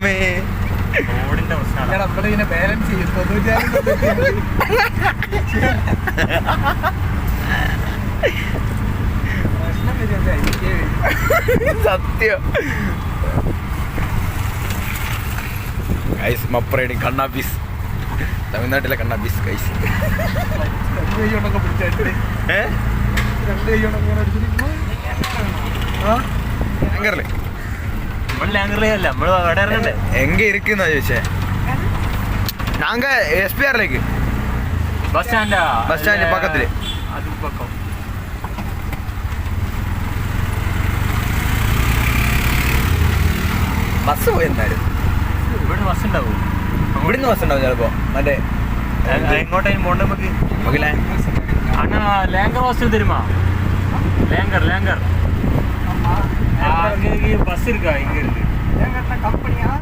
റോഡിന്റെ പ്രശ്നമാണ്. ബാലൻസ് ചെയ്യും സത്യം. ഗൈസ് മപ്പറേടി കണ്ണാപ്പീസ്, തമിഴ്നാട്ടിലെ കണ്ണാപ്പീസ് ഗൈസ്. എങ്ക இருக்குன்னா ചോദിച്ചേ. நாங்க எஸ்பிஆர்லேக்கு பஸ் ஸ்டாண்ட் பக்கத்துல. அது பக்கம் ബസ് പോയെന്നാലും ഇവിടുന്ന് ബസ് ഉണ്ടാവും. ഇവിടുന്ന് ബസ് ഉണ്ടാവും ചിലപ്പോ. മറ്റേ എങ്ങോട്ടേലും പോണ്ട നമുക്ക്. അണ്ണാ ലേങ്കർ ഹോസ്റ്റൽ തരുമാ? ലേങ്കർ ബസ് இருக்கா இங்க இருக்கு.